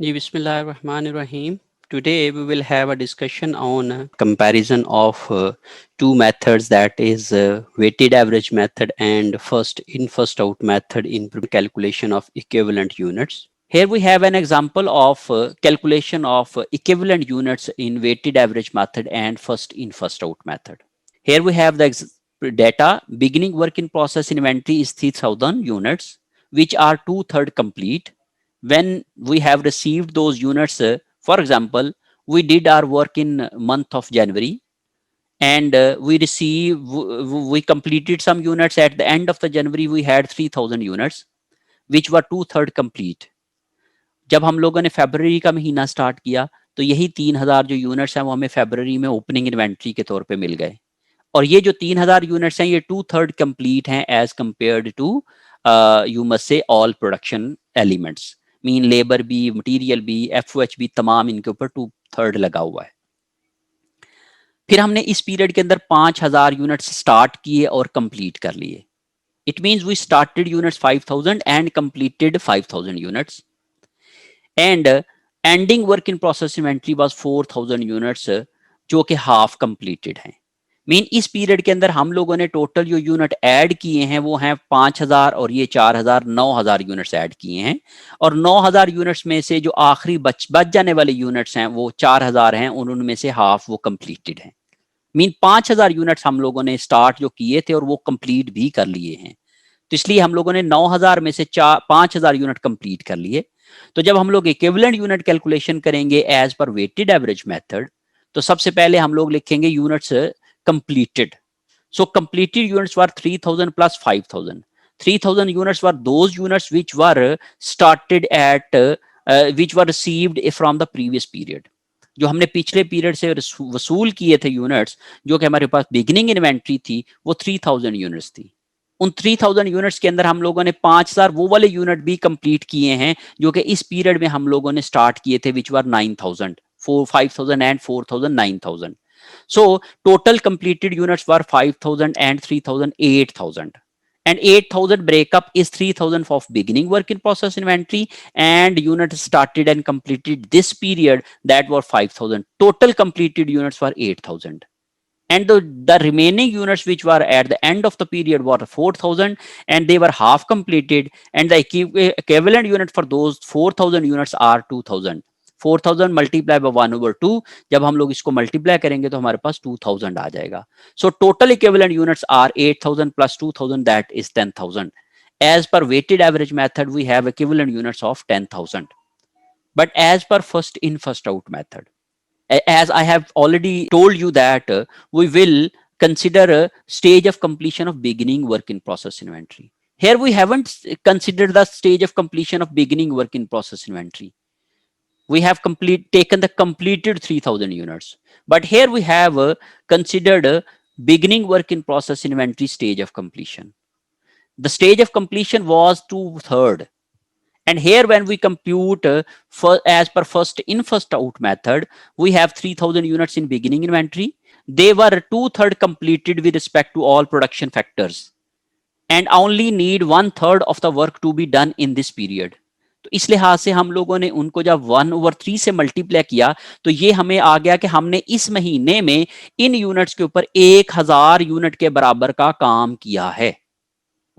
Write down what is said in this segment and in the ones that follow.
जी, बिस्मिल्लाहिर्रहमानिर्रहीम. Today we will have a discussion on comparison of two methods, that is weighted average method and first in first out method in calculation of equivalent units. Here we have an example of calculation of equivalent units in weighted average method and first in first out method. Here we have the data. Beginning work in process inventory is 3000 units, which are two-thirds complete. When we have received those units, for example, we did our work in month of January, and we completed some units. At the end of the January, we had 3000 units, which were two-thirds complete. जब हम लोगों ने फरवरी का महीना start किया, तो यही 3000 जो यूनिट्स हैं वो हमें फरवरी में ओपनिंग इन्वेंट्री के तौर पे मिल गए. और ये जो 3000 यूनिट्स हैं, ये टू-थर्ड कंप्लीट हैं as compared to you must say all production elements. Mean labour भी, मटेरियल भी, एफओएच भी, तमाम इनके ऊपर टू-थर्ड लगा हुआ है. फिर हमने इस पीरियड के अंदर 5000 यूनिट्स स्टार्ट किए और कंप्लीट कर लिए. It means we started units 5000 and completed 5000 units. And ending work in process inventory was 4000 units, जो कि हाफ कंप्लीटेड हैं. मीन इस पीरियड के अंदर हम लोगों ने टोटल जो यूनिट ऐड किए हैं वो हैं 5000 और ये 4000, 9000 यूनिट्स ऐड किए हैं. और 9000 यूनिट्स में से जो आखिरी बच जाने वाले यूनिट्स हैं वो 4000 हैं, उनमें से हाफ वो कंप्लीटेड हैं. मीन 5000 यूनिट्स हम लोगों ने स्टार्ट जो किए थे और वो कंप्लीट भी कर लिए हैं. तो इसलिए हम लोगों ने 9000 में से 5000 यूनिट कंप्लीट कर लिए. तो जब हम लोग इक्विवेलेंट यूनिट कैलकुलेशन करेंगे as per weighted average method, तो सबसे पहले हम लोग लिखेंगे units completed. So completed units were 3000 plus 5000. 3000 units were those units which were started at which were received from the previous period. जो हमने पिछले पीरियड से वसूल किए थे यूनिट्स, जो कि हमारे पास बिगिनिंग इन्वेंट्री थी, वो 3000 यूनिट्स थी. उन 3000 यूनिट्स के अंदर हम लोगों ने 5000 वो वाले यूनिट भी कंप्लीट किए हैं जो कि इस पीरियड में हम लोगों ने स्टार्ट किए थे, विच वर 9000, 5000 and 4000, 9000. So total completed units were 5000 and 3000, 8000. And 8000 breakup is 3000 of beginning work in process inventory and units started and completed this period, that were 5000. Total completed units were 8000. And the remaining units which were at the end of the period were 4000 and they were half completed, and the equivalent unit for those 4000 units are 2000. 4000 multiply by 1/2, जब हम लोग इसको multiply करेंगे तो हमारे पास 2000 आ जाएगा. So total equivalent units are 8000 plus 2000, that is 10000. As per weighted average method, we have equivalent units of 10,000. But as per first in first out method, as I have already told you that we will consider a stage of completion of beginning work in process inventory. Here we haven't considered the stage of completion of beginning work in process inventory. We have taken the completed 3000 units, but here we have considered beginning work in process inventory stage of completion. The stage of completion was 2/3, and here when we compute as per first in first out method, we have 3000 units in beginning inventory. They were 2/3 completed with respect to all production factors and only need 1/3 of the work to be done in this period. तो इस लिहाज से हम लोगों ने उनको जब 1/3 से मल्टीप्लाई किया तो ये हमें आ गया कि हमने इस महीने में इन यूनिट्स के ऊपर 1000 यूनिट के बराबर का काम किया है.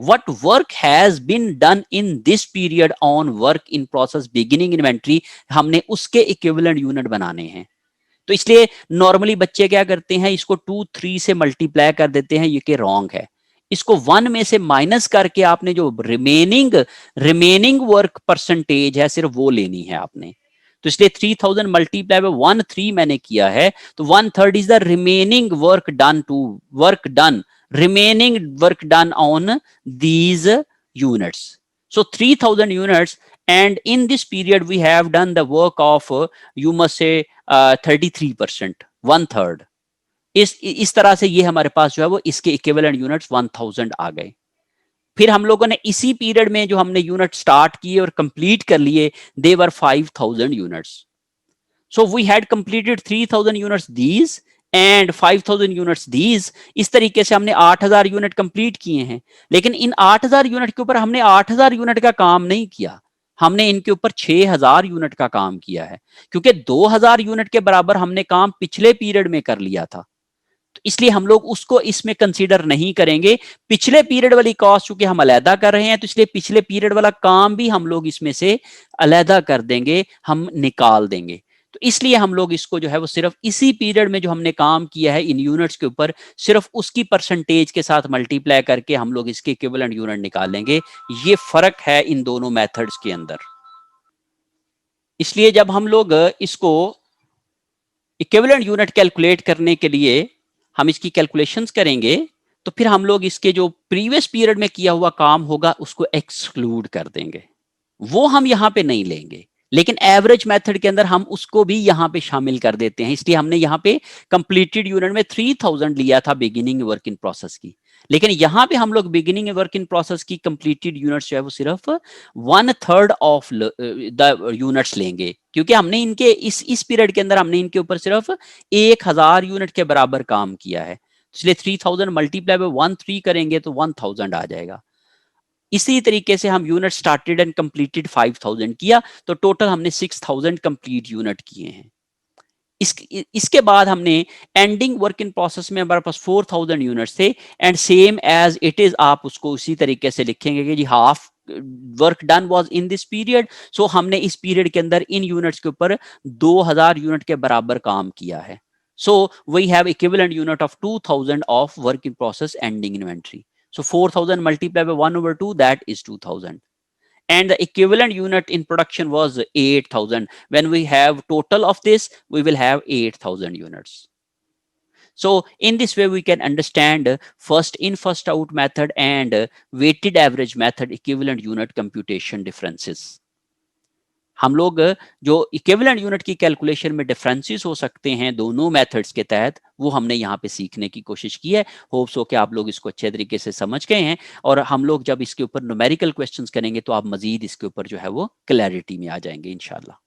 What work has been done in this period on work in process beginning inventory, हमने उसके इक्विवेलेंट यूनिट बनाने हैं. तो इसलिए नॉर्मली बच्चे क्या करते हैं, इसको 2-3 से मल्टीप्लाई कर देते हैं, ये कि रॉन्ग है. इसको 1 में से माइनस करके आपने जो रिमेनिंग वर्क परसेंटेज है सिर्फ वो लेनी है आपने. तो इसलिए 3000 मल्टीप्लाई बाय 1/3 मैंने किया है, तो 1/3 is the remaining work done on these units. So 3000 units, and in this period we have done the work of you must say 33%, 1/3. इस तरह से ये हमारे पास जो है वो इसके इक्विवेलेंट यूनिट्स 1000 आ गए. फिर हम लोगों ने इसी पीरियड में जो हमने यूनिट स्टार्ट किए और कंप्लीट कर लिए, they were 5000 units. So we had completed 3000 units these and 5000 units these. इस तरीके से हमने 8000 यूनिट कंप्लीट किए हैं. लेकिन इन 8000 यूनिट के ऊपर हमने 8000 यूनिट का काम नहीं किया, हमने इनके ऊपर 6000 यूनिट का काम किया है, क्योंकि 2000 यूनिट के बराबर हमने काम पिछले पीरियड में कर लिया था, तो इसलिए हम लोग उसको इसमें कंसीडर नहीं करेंगे। पिछले पीरियड वाली कॉस्ट चूंकि हम अलहदा कर रहे हैं, तो इसलिए पिछले पीरियड वाला काम भी हम लोग इसमें से अलहदा कर देंगे, हम निकाल देंगे। तो इसलिए हम लोग इसको जो है वो सिर्फ इसी पीरियड में जो हमने काम किया है इन यूनिट्स के ऊपर, सिर्फ उसकी परसेंटेज के साथ मल्टीप्लाई करके हम लोग इसके इक्विवेलेंट यूनिट निकाल लेंगे। ये फर्क है इन दोनों मेथड्स के अंदर। इसलिए जब हम लोग इसको इक्विवेलेंट यूनिट कैलकुलेट करने के लिए हम इसकी कैलकुलेशंस करेंगे, तो फिर हम लोग इसके जो प्रीवियस पीरियड में किया हुआ काम होगा उसको एक्सक्लूड कर देंगे, वो हम यहां पे नहीं लेंगे। लेकिन एवरेज मेथड के अंदर हम उसको भी यहां पे शामिल कर देते हैं। इसलिए हमने यहां पे कंप्लीटेड यूनिट में 3000 लिया था बिगिनिंग वर्क इन प्रोसेस की, लेकिन यहां पे हम लोग बिगिनिंग वर्क इन प्रोसेस की कंप्लीटेड यूनिट्स जो है वो सिर्फ 1/3 ऑफ द यूनिट्स लेंगे, क्योंकि हमने इनके इस पीरियड के अंदर हमने इनके ऊपर सिर्फ 1000 यूनिट के बराबर काम किया है। इसलिए 3000 मल्टीप्लाई बाय 13 करेंगे तो 1000 आ जाएगा। इसी तरीके से हम यूनिट स्टार्टेड एंड कंप्लीटेड 5000 किया, तो टोटल हमने 6000 कंप्लीट यूनिट किए हैं। इसके बाद हमने एंडिंग वर्क इन प्रोसेस में हमारे पास 4000 यूनिट्स थे, and same as it is आप उसको उसी तरीके से लिखेंगे कि जी half work done was in this period, so हमने इस पीरियड के अंदर इन यूनिट्स के ऊपर 2000 यूनिट के बराबर काम किया है। So we have equivalent unit of 2000 of work in process ending inventory. So 4000 multiplied by 1/2, that is 2000. And the equivalent unit in production was 8000. When we have total of this, we will have 8000 units. So in this way, we can understand first in, first out method and weighted average method equivalent unit computation differences. हम लोग जो equivalent unit की calculation में differences हो सकते हैं दोनों methods के तहत, वो हमने यहाँ पे सीखने की कोशिश की है। होप्स हो कि आप लोग इसको अच्छे तरीके से समझ गए हैं, और हम लोग जब इसके ऊपर न्यूमेरिकल क्वेश्चंस करेंगे तो आप मजीद इसके ऊपर जो है वो क्लैरिटी में आ जाएंगे इंशाल्लाह।